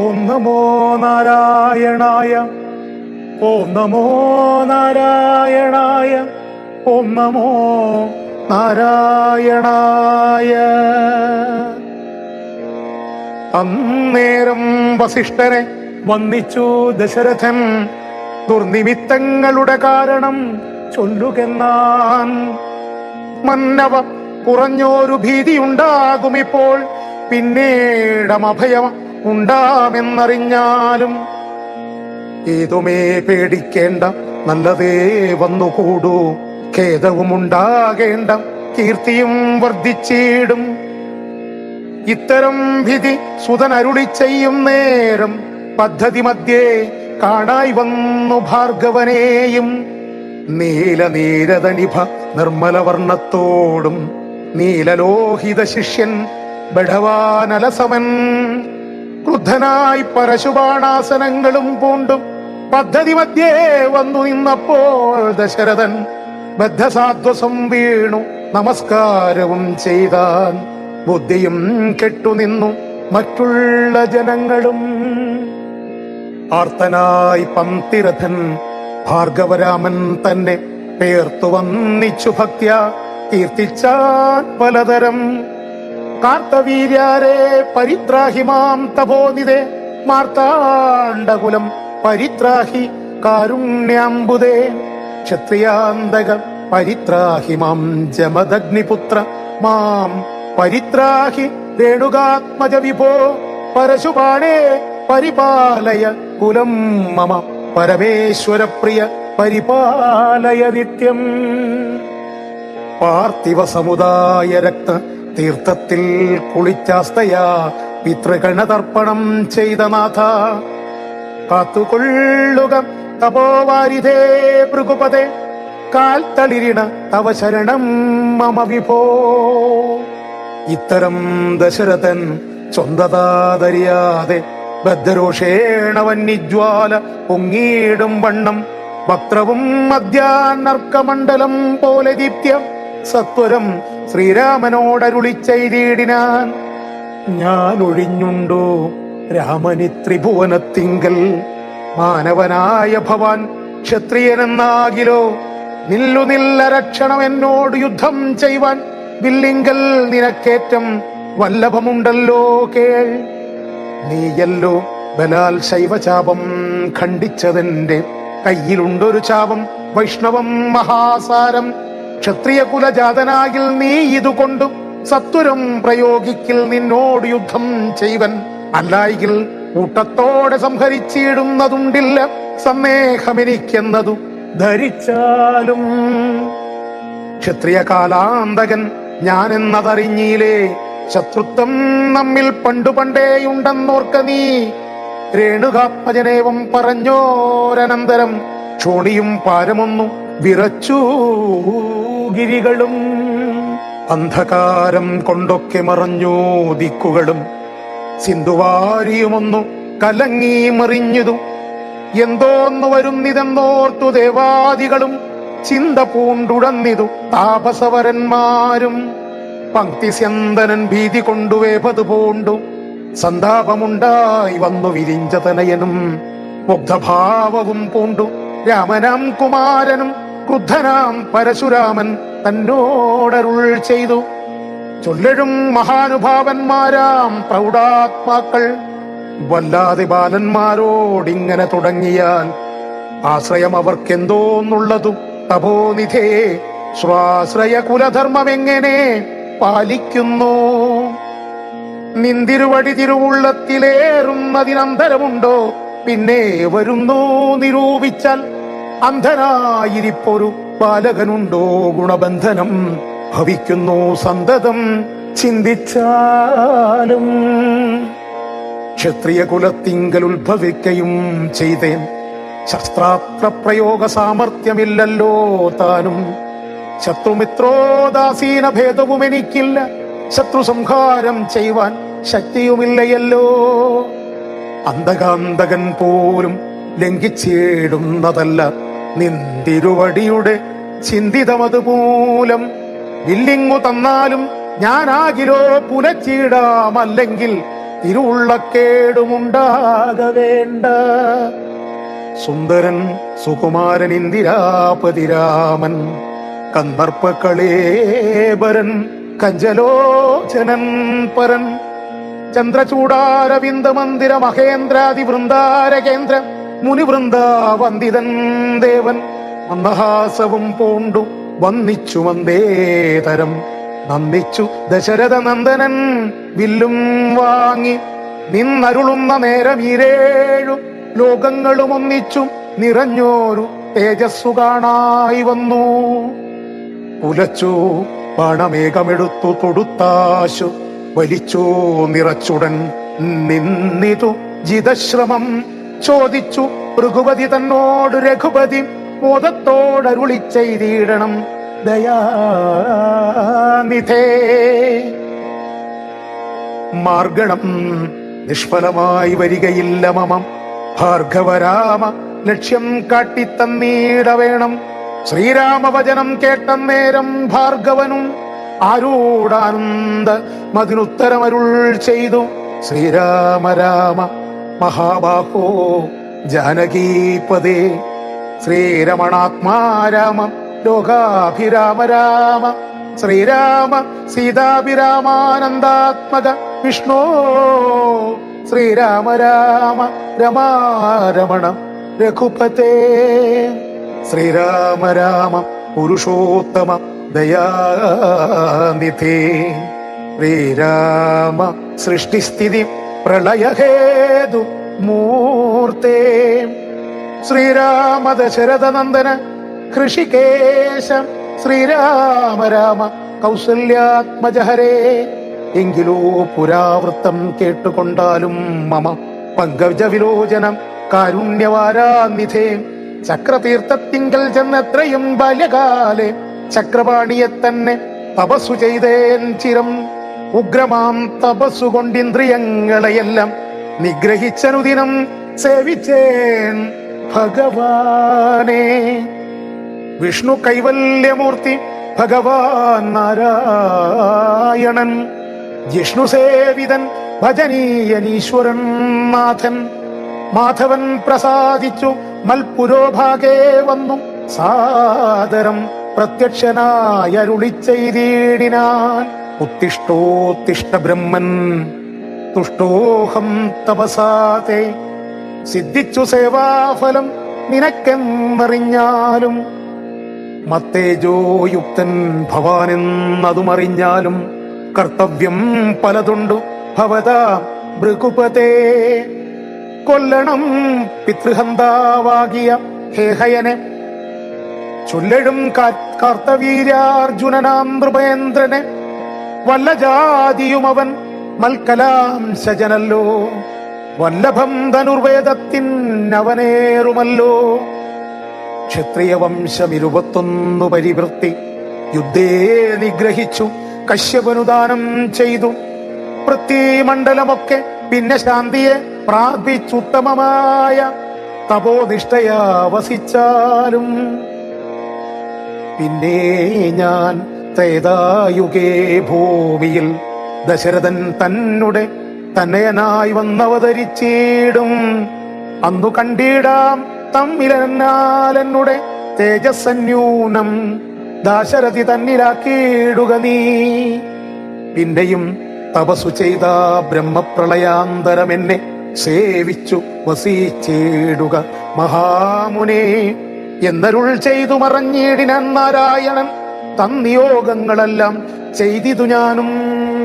ഓം നമോ നാരായണായ. ഓം നമോ നാരായണായ. ഓം നമോ നാരായണായ. അന്നേരം വസിഷ്ഠനെ വന്ദിച്ചു ദശരഥൻ. ദുർനിമിത്തങ്ങളുടെ കാരണം ചൊല്ലുകെന്നാൻ. മന്നവ കുറഞ്ഞൊരു ഭീതിയുണ്ടാകുമിപ്പോൾ, പിന്നീടമഭയം ഉണ്ടാമെന്നറിഞ്ഞാലും ഏതുമേ പേടിക്കേണ്ട, നല്ലതേ വന്നുകൂടൂ. ഖേദവും ഉണ്ടാകേണ്ട, കീർത്തിയും വർദ്ധിച്ചിടും. ഇത്തരം വിധി സുതൻ അരുളി ചെയ്യും നേരം പദ്ധതി മധ്യേ കാണായി വന്നു ഭാർഗവനെയും. നീലനീരതനിഭ നിർമ്മലവർണ്ണത്തോടും നീലലോഹിത ശിഷ്യൻ ബഡവാനലസമൻ. ക്രുദ്ധനായി പരശുബാണാസനങ്ങളും പൂണ്ടും പദ്ധതി മധ്യേ വന്നു നിന്നപ്പോൾ ദശരഥൻ ബദ്ധസാധ്വസം വീണു നമസ്കാരവും ചെയ്താൻ. ബുദ്ധിയും കെട്ടുനിന്നു മറ്റുള്ള ജനങ്ങളും. ആർത്തനായി പന്തിരഥൻ ഭാർഗവരാമൻ തന്നെ പേർത്തു വന്നിച്ചു ഭക്ത്യ കീർത്തിച്ചാൻ പലതരം. കാർത്തവീര്യാരെ പരിത്രാഹിമാം തപോനിതേ, മാർത്താണ്ഡകുലം പരിത്രാഹി കാരുണ്യാംബുദേ. ക്ഷത്രിയാന്തക പരിത്രാഹിമാം ജമദഗ്നിപുത്ര, മാം പരിത്രാഹി രേണുകാത്മജ വിഭോ. പരശുബാണേ പരിപാലയ കുലം മമ, പരമേശ്വര പ്രിയ പരിപാലയ നിത്യം. പാർത്ഥിവ സമുദായ രക്ത തീർത്ഥത്തിൽ കുളിച്ചാസ്തയാ പിതൃഗണതർപ്പണം ചെയ്ത നാഥ. കാത്തുകൊള്ളുക തപോവാരിധേ ഭൃഗുപതേ, കാൽ തളിരിണ തവ ശരണം മമ വിഭോ. ഇത്തരം ദശരഥൻ സ്വന്തതാതറിയാതെ ബദ്ധരോഷേണ വന്യജ്വാല പൊങ്ങിയിടും വണ്ണം വക്രവും മധ്യാനർക്കമണ്ഡലം പോലെ ദീപ്യ സത്വരം ശ്രീരാമനോടരുളി ചെയ്തിടിനാൻ. ഞാൻ ഒഴിഞ്ഞുണ്ടോ രാമനി ത്രിഭുവനത്തിങ്കൽ, മാനവനായ ഭവാൻ ക്ഷത്രിയനെന്നാകിലോ. നില്ലു നില്ല രക്ഷണം എന്നോട് യുദ്ധം ചെയ്യുവാൻ, വില്ലിങ്കൽ നിനക്കേറ്റം വല്ലഭമുണ്ടല്ലോ കേൾ. നീയല്ലോ ബലാൽ ശൈവചാപം ഖണ്ഡിച്ചതെന്റെ കയ്യിലുണ്ടൊരു ചാപം വൈഷ്ണവം മഹാസാരം. ക്ഷത്രിയ കുലജാതനാകിൽ നീ ഇതുകൊണ്ടു സത്വരം പ്രയോഗിക്കിൽ നിന്നോട് യുദ്ധം ചെയ്വൻ. അല്ലായെങ്കിൽ കൂട്ടത്തോടെ സംഹരിച്ചിടുന്നതുണ്ടില്ല സന്ദേഹമെനിക്കെന്നതു ധരിച്ചാലും. ക്ഷത്രിയ കാലാന്തകൻ ഞാനെന്നതറിഞ്ഞീലേ, ശത്രുത്വം നമ്മിൽ പണ്ടുപണ്ടേയുണ്ടെന്നോർക്ക നീ. രേണുകാത്മജനേവം പറഞ്ഞോരനന്തരം ക്ഷോണിയും പാരമൊന്നു വിറച്ചു ഗിരികളും. അന്ധകാരം കൊണ്ടൊക്കെ മറഞ്ഞു ദിക്കുകളും, സിന്ധുവാരിയുമൊന്നു കലങ്ങി മറിഞ്ഞതു. എന്തോന്നു വരുന്നിതെന്നോർത്തു ദേവാദികളും ചിന്ത പൂണ്ടുടന്നിതു താപസവരന്മാരും. പങ്ക്തിസ്യന്തനൻ ഭീതി കൊണ്ടുവേപതു പൂണ്ടു സന്താപമുണ്ടായി വന്നു വിരിഞ്ചതനയനും. മുഗ്ധഭാവവും പൂണ്ടു രാമനാം കുമാരനും ക്രുദ്ധനാം പരശുരാമൻ തന്നോടരുൾ ചെയ്തു. ചൊല്ലഴും മഹാനുഭാവന്മാരാം പ്രൗഢാത്മാക്കൾ വല്ലാതെ ബാലന്മാരോടിങ്ങനെ തുടങ്ങിയാൽ ആശ്രയം അവർക്കെന്തോന്നുള്ളതു തപോനിധേ. സ്വാശ്രയ കുലധർമ്മമെങ്ങനെ പാലിക്കുന്നു? നിന്തിരുവടി തിരുവുള്ളത്തിലേറുന്നതിനന്തരമുണ്ടോ? പിന്നെ വരുന്നു നിരൂപിച്ചാൽ അന്ധനായിരിപ്പൊരു ബാലകനുണ്ടോ? ഗുണബന്ധനം ഭവിക്കുന്നു സന്തതം ചിന്തിച്ചാലും. ക്ഷത്രിയ കുലത്തിങ്കൽ ഉത്ഭവിക്കയും ചെയ്തേൻ, ശസ്ത്രാസ്ത്ര പ്രയോഗ സാമർഥ്യമില്ലല്ലോ താനും. ശത്രുമിത്രോദാസീന ഭേദവും എനിക്കില്ല, ശത്രു സംഹാരം ചെയ്യുവാൻ ശക്തിയുമില്ലയല്ലോ. അന്തകാന്തകൻ പോലും ലംഘിച്ചിടുന്നതല്ല നിന്തിരുവടിയുടെ ചിന്തിതമതുമൂലം. വില്ലിങ്ങു തന്നാലും ഞാനാകിലോ പുലച്ചിടാമല്ലെങ്കിൽ തിരുവുള്ളക്കേടുമുണ്ടാക സുന്ദരൻ സുകുമാരൻ ഇന്ദിരാപതി രാമൻ കന്ദർപ്പകളേബരൻ കഞ്ചലോചനൻ പരൻ ചന്ദ്രചൂടാരവിന്ദ മന്ദിര മഹേന്ദ്രാദി വൃന്ദാരകേന്ദ്ര മുനിവൃന്ദാവന്ദിതൻ ദേവൻ മന്ദഹാസവും പൂണ്ടു വന്നിച്ചു വന്ദേതരം നന്ദിച്ചു ദശരഥ നന്ദനൻ വില്ലും വാങ്ങി നിന്നരുളുന്ന നേരം ഈരേഴു ലോകങ്ങളും ഒന്നിച്ചു നിറഞ്ഞോരു തേജസ്സു കാണായി വന്നു. പുലച്ചു ബാണമേഘമെടുത്തു തൊടുത്താശു വലിച്ചു നിറച്ചുടൻ നിന്നിതു ജിതശ്രമം ചോദിച്ചു ഭൃഗുപതി തന്നോട് രഘുപതി മോദത്തോടരുളി ചെയ്തിടണം ദയാനിധേ. മാർഗണം നിഷ്ഫലമായി വരികയില്ല മമം ഭാർഗവരാമ ലക്ഷ്യം കാട്ടിത്തന്നീടവേണം. ശ്രീരാമവചനം കേട്ടന്നേരം ഭാർഗവനും ആരൂഢാനന്ദ മതിനുത്തരമരുൾ ചെയ്തു. ശ്രീരാമ രാമ മഹാബാഹോ ജാനകീപദേ ശ്രീരമണാത്മാ രാമ ലോകാഭിരാമ രാമ ശ്രീരാമ സീതാഭിരാമാനന്ദാത്മക വിഷ്ണോ ശ്രീരാമ രാമ രമാരമണ രഘുപതേ. ശ്രീരാമ രാമ പുരുഷോത്തമ ദയാനിധേ. ശ്രീരാമ സൃഷ്ടിസ്ഥിതി പ്രളയഹേതു മൂർത്തേ. ശ്രീരാമ ദശരഥ നന്ദന ഹൃഷികേശ ശ്രീരാമ രാമ കൗസല്യാത്മജഹരേ. എങ്കിലോ പുരാവൃത്തം കേട്ടുകൊണ്ടാലും മമ പങ്കജ വിലോചനം കാരുണ്യവാരാനിധേ. ചക്രതീർത്ഥത്തിങ്കൽ ചെന്നെത്രയും ബാല്യകാലെ ചക്രപാണിയെ തന്നെ തപസ്സു ചെയ്തേൻ ചിരം. ഉഗ്രമാം തപസ്സുകൊണ്ടിന്ദ്രിയങ്ങളെയെല്ലാം നിഗ്രഹിച്ചനുദിനം സേവിച്ചേൻ ഭഗവാനെ. വിഷ്ണു കൈവല്യമൂർത്തി ഭഗവാൻ നാരായണൻ ജിഷ്ണു സേവിതൻ ഭജനീയനീശ്വരൻ നാഥൻ. മാധവൻ പ്രസാദിച്ചു മൽപുരോഭാഗേ വന്നു സാദരം പ്രത്യക്ഷനായരുളി ചെയ്തിടിനാൻ. ഉത്തിഷ്ഠോത്തിഷ്ഠ ബ്രഹ്മൻ തുഷ്ടോഹം തപസാതേ. സിദ്ധിച്ചു സേവാഫലം നിനക്കെന്നറിഞ്ഞാലും മത്തേജോയുക്തൻ ഭവാനെന്നതുമറിഞ്ഞാലും കർത്തവ്യം പലതുണ്ടു ഭവതാ ഭൃഗുപതേ. കൊല്ലണം പിതൃഹന്താവാകിയ ഹേഹയനെ ചൊല്ലഴും കാർത്തവീര്യാർജുനനാം നൃപേന്ദ്രനെ. വല്ല ജാതിയും അവൻ മൽക്കലാംശജനല്ലോ വല്ലഭം ധനുർവേദത്തിനവനേറുമല്ലോ. ക്ഷത്രിയ വംശം 21 പരിവൃത്തി യുദ്ധേ നിഗ്രഹിച്ചു കശ്യപനുദാനം ചെയ്തു. പൃഥ്വിമണ്ഡലമൊക്കെ പിന്നെ ശാന്തിയെ പ്രാപിച്ചുത്തമമായ തപോനിഷ്ഠയാ വസിച്ചാലും. പിന്നെ ഞാൻ ത്രേതായുഗേ ഭൂമിയിൽ ദശരഥൻ തന്നുടെ തന്നയനായി വന്നവതരിച്ചിടും. അന്നു കണ്ടിടാം തമ്മിലെന്നാലെന്നുടെ തേജസ്സന്യൂനം ദാശരഥി തന്നിലാക്കിയിടുക നീ. പിന്നെയും തപസ്സു ചെയ്ത ബ്രഹ്മപ്രളയാന്തരം എന്നെ സേവിച്ചു വസിച്ചിടുക മഹാമുനെ എന്നരുൾ ചെയ്തു മറഞ്ഞിടിനാൻ നാരായണൻ. തന്നിയോഗങ്ങളെല്ലാം ചെയ്തിതു ഞാനും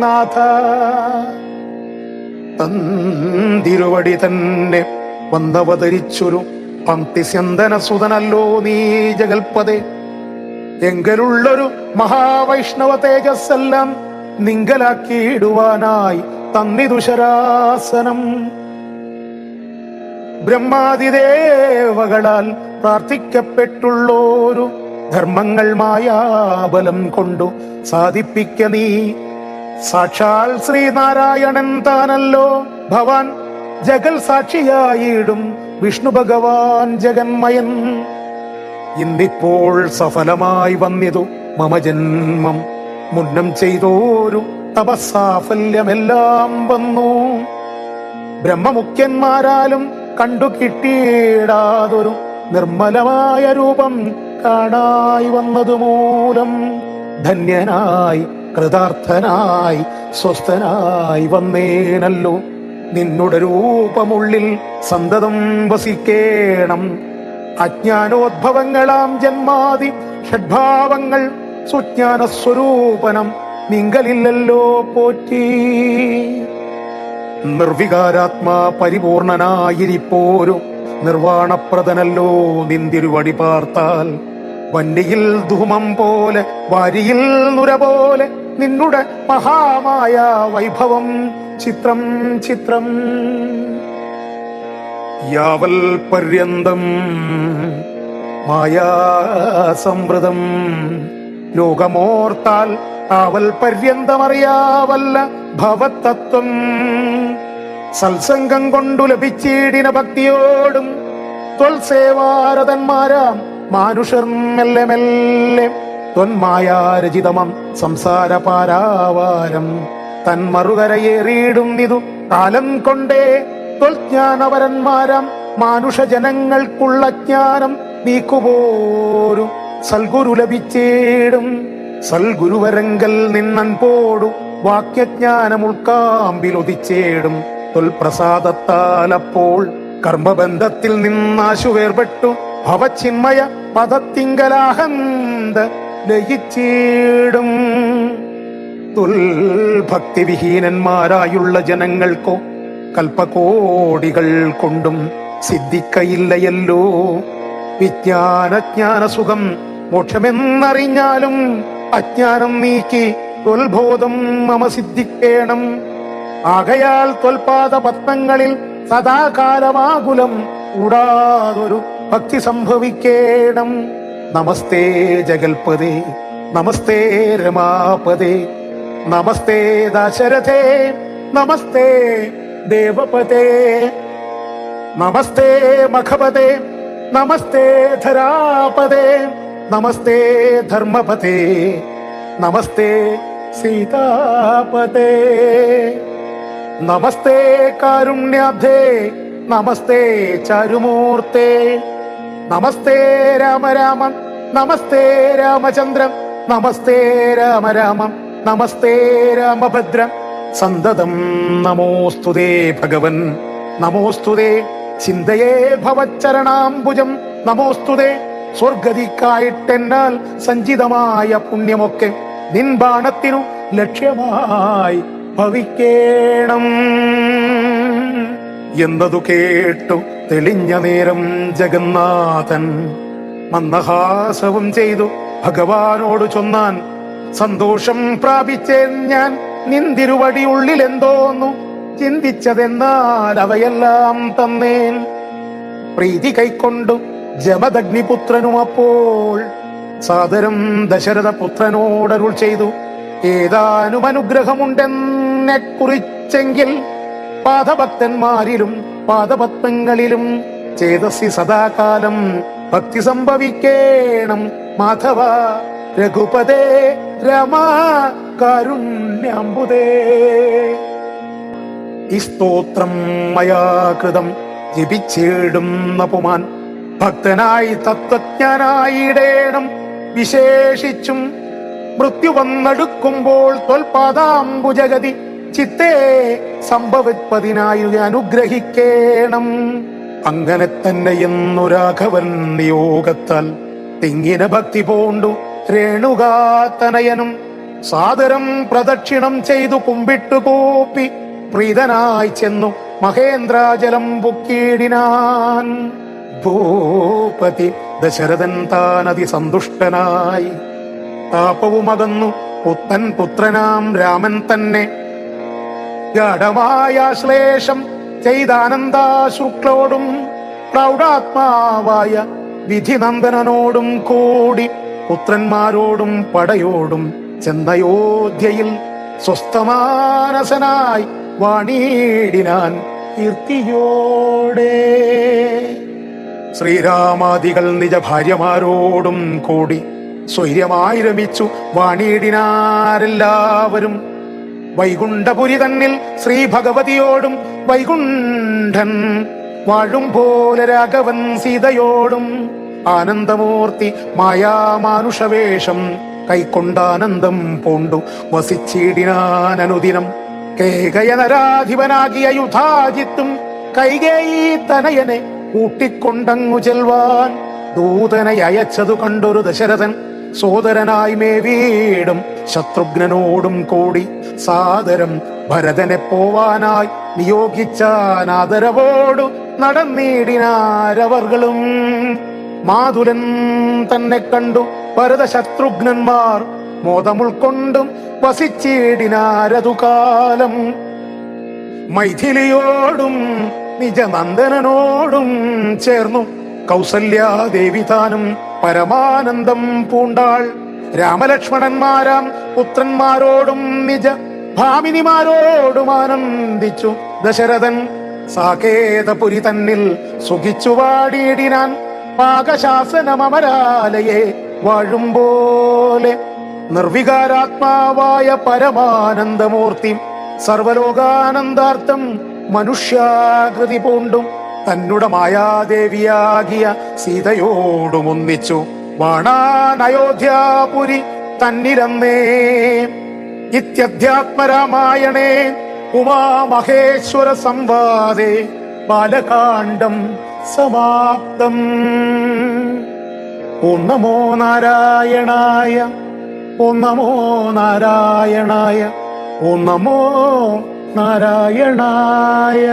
നാഥ. തന്തിരുവടി തന്നെ വന്നവതരിച്ചൊരു പങ്ക്തിസ്യന്തന സുതനല്ലോ നീ ജഗൽപദേ. എങ്കലുള്ളൊരു മഹാവൈഷ്ണവ തേജസ്സെല്ലാം നിങ്കലാക്കിയിടുവാനായി തന്നിതു ശരാസനം. ബ്രഹ്മാതിദേവകളാൽ പ്രാർത്ഥിക്കപ്പെട്ടുള്ളോരു ധർമ്മങ്ങൾ മായാബലം കൊണ്ടു സാധിപ്പിക്ക നീ. സാക്ഷാൽ ശ്രീനാരായണൻ താനല്ലോ ഭവാൻ ജഗൽ സാക്ഷിയായിടും വിഷ്ണു ഭഗവാൻ ജഗന്മയൻ. ഇന്നിപ്പോൾ സഫലമായി വന്നിതു മമ ജന്മം. മുന്നം ചെയ്തോരു തപസ്സാഫല്യമെല്ലാം വന്നു. ബ്രഹ്മമുഖ്യന്മാരാലും കണ്ടു കിട്ടിയിടാതൊരു നിർമ്മലമായ രൂപം കാണായി വന്നതുമൂലം ധന്യനായി കൃതാർത്ഥനായി സ്വസ്ഥനായി വന്നേനല്ലോ. നിന്നുടെ രൂപമുള്ളിൽ സന്തതം വസിക്കേണം. അജ്ഞാനോദ്ഭവങ്ങളാം ജന്മാദി ഷഡ്ഭാവങ്ങൾ സുജ്ഞാനസ്വരൂപനം നിങ്കലില്ലല്ലോ പോറ്റി. നിർവികാരാത്മാ പരിപൂർണനായിരിപ്പോരും നിർവാണപ്രദനല്ലോ നിന്തിരുവടി പാർത്താൽ. വന്നിയിൽ ധൂമം പോലെ വാരിയിൽ നുര പോലെ നിന്നുടെ മഹാമായ വൈഭവം ചിത്രം ചിത്രം. യാവൽ പര്യന്തം മായാസംവൃതം ലോകമോർത്താൽ ആവൽ പര്യന്തമറിയാവല്ല ഭവതത്വം. സത്സംഗം കൊണ്ടു ലഭിച്ചിടിന ഭക്തിയോടും ത്വൽസേവാരതന്മാരാം മാനുഷർ മെല്ലെ മെല്ലെ ത്വന്മായാരചിതമം സംസാര പാരാവാരം തന്മറുകരയേറിയിടും നിതു കാലം കൊണ്ടേ ത്വൽജ്ഞാനവരന്മാരാം മാനുഷജനങ്ങൾക്കുള്ള ജ്ഞാനം നീക്കുപോരും സൽഗുരു ലഭിച്ചേടും. സൽഗുരുവരങ്കൽ നിന്നൻപോടു വാക്യജ്ഞാനം ഉൾക്കാമ്പിലൊതിച്ചേടും. തൊൽപ്രസാദത്താലപ്പോൾ കർമ്മബന്ധത്തിൽ നിന്നാശു വേർപെട്ടു ഭവചിന്മയ പദത്തിങ്കലാഹന്ത ലയിച്ചേടും. ഭക്തിവിഹീനന്മാരായുള്ള ജനങ്ങൾക്കോ കൽപ്പകോടികൾ കൊണ്ടും സിദ്ധിക്കയില്ലയല്ലോ. വിജ്ഞാനജ്ഞാനസുഖം മോക്ഷമെന്നറിഞ്ഞാലും അജ്ഞാനം നീക്കി ത്വൽബോധം മമ സിദ്ധിക്കേണം. ആകയാൽ ത്വൽപാദ പത്മങ്ങളിൽ സദാകാലമാകുലം കൂടാതൊരു ഭക്തി സംഭവിക്കേണം. നമസ്തേ ജഗൽപദേ നമസ്തേ രമാപദേ നമസ്തേ ദശരഥേ നമസ്തേ ദേവപദേ നമസ്തേ മഖപദേ നമസ്തേ ധരാപദേ നമസ്തേ ധർമ്മപദേ നമസ്തേ സീതാപദേ നമസ്തേ കാരുണ്യാബ്ധേ നമസ്തേ ചാരുമൂർത്തേ നമസ്തേ രാമ രാമ നമസ്തേ രാമചന്ദ്രം നമസ്തേ രാമ രാമം നമസ്തേ രാമഭദ്ര സന്തതം നമോസ്തുതേ ഭഗവൻ നമോസ്തുതേ ചിന്തയേ ഭവച്ചരണാംബുജം നമോസ്തുതേ സ്വർഗതിക്കായിട്ടെന്നാൽ സഞ്ചിതമായ പുണ്യമൊക്കെ നിൻ ബാണത്തിനു ലക്ഷ്യമായി ഭവിക്കേണം എന്നതു കേട്ടു തെളിഞ്ഞ നേരം ജഗന്നാഥൻ മന്ദഹാസവും ചെയ്തു ഭഗവാനോട് ചൊന്നാൻ. സന്തോഷം പ്രാപിച്ചേൻ ഞാൻ നിന്തിരുവടി ഉള്ളിലെന്തോന്നു ചിന്തിച്ചതെന്നാൽ അവയെല്ലാം തന്നേൻ. പ്രീതി കൈക്കൊണ്ടു ജമദഗ്നിപുത്രനും അപ്പോൾ സാദരം ദശരഥ പുത്രനോടരുൾ ചെയ്തു. ഏതാനും അനുഗ്രഹമുണ്ടെന്നെ കുറിച്ചെങ്കിൽ പാദഭക്തന്മാരിലും പാദപത്മങ്ങളിലും ചേതസി സദാകാലം ഭക്തി സംഭവിക്കേണം. മാധവ രഘുപതേ രമ കാരുണ്യാംബുദേ. ഈ സ്തോത്രം മയാ കൃതം ജപിച്ചിടുന്ന പുമാൻ ഭക്തനായി തത്വജ്ഞനായിടേണം. വിശേഷിച്ചും മൃത്യു വന്നെടുക്കുമ്പോൾ ത്വൽപാദാംബുജഗതി ചിത്തേ സംഭവിപ്പതിനായി അനുഗ്രഹിക്കേണം. അങ്ങനെ തന്നെ എന്നു രാഘവൻ നിയോഗത്താൽ തിങ്ങിന ഭക്തി പൂണ്ടു രേണുകാതനയനും സാദരം പ്രദക്ഷിണം ചെയ്തു കുമ്പിട്ടു കൂപ്പി പ്രീതനായി ചെന്നു മഹേന്ദ്രാജലം പൊക്കിയിടിനാൻ. ഭൂപതി ദശരഥൻ താനതി സന്തുഷ്ടനായി താപവുമകന്നു പുത്തൻ പുത്രനാം രാമൻ തന്നെ ഗാഢമായ ശ്ലേഷം ചെയ്താനന്ദാശുക്ലോടും പ്രൗഢാത്മാവായ വിധിനന്ദനോടും കൂടി പുത്രന്മാരോടും പടയോടും ചെന്നയോധ്യയിൽ സ്വസ്ഥമാനസനായി വാണീടിനാൻ കീർത്തിയോടെ. ശ്രീരാമാദികൾ നിജ ഭാര്യമാരോടും കൂടി സ്വൈര്യമായി രമിച്ചു വാണീടിനാരെല്ലാവരും. വൈകുണ്ഠപുരി തന്നിൽ ശ്രീ ഭഗവതിയോടും വൈകുണ്ഠൻ വാഴും പോലെ രാഘവൻ സീതയോടും ആനന്ദമൂർത്തി മായാമാനുഷവേഷം കൈക്കൊണ്ടാനന്ദം പൂണ്ടു വസിച്ചിടിനാൻ അനുദിനം. കേകയനരാധിപനാകിയ യുധാജിത്തും കൈകേയി തനയനെ കൂട്ടിക്കൊണ്ടങ്ങു ചെൽവാൻ ദൂതനെ അയച്ചതു കണ്ടൊരു ദശരഥൻ സോദരനായി മേവീടും ശത്രുഘ്നനോടും കൂടി സാദരം ഭരതനെ പോവാനായി നിയോഗിച്ചാനാദരവോടു നടന്നിടിനാരവർകളും. മാതുലൻ തന്നെ കണ്ടു ഭരത ശത്രുഘ്നന്മാർ മോദമുൾക്കൊണ്ടും വസിച്ചിടിനാരതുകാലം. മൈഥിലിയോടും നിജനന്ദനോടും ചേർന്നു കൗസല്യാദേവി താനും പരമാനന്ദം പൂണ്ടാൾ. രാമലക്ഷ്മണന്മാരാം പുത്രന്മാരോടും നിജ ഭാമിനിമാരോടും ആനന്ദിച്ചു ദശരഥൻ. സാകേതപുരി തന്നിൽ സുഖിച്ചു വാടിയിടിനാൻ പാകശാസനമരാലയെ വാഴുമ്പോലെ. നിർവികാരാത്മാവായ പരമാനന്ദമൂർത്തി സർവലോകാനന്ദാർത്ഥം മനുഷ്യാകൃതി പൂണ്ടും തന്നുടെ മായാദേവിയാകിയ സീതയോടും ഒന്നിച്ചു വാണാൻ അയോധ്യാപുരി തന്നിരന്നേ. ഇത്യധ്യാത്മരാമായണേ ഉമാമഹേശ്വര സംവാദേ ബാലകാണ്ഡം സമാപ്തം. ഓം നമോ നാരായണായ, ഓം നമോ നാരായണായ, ഓം നമോ നാരായണായ.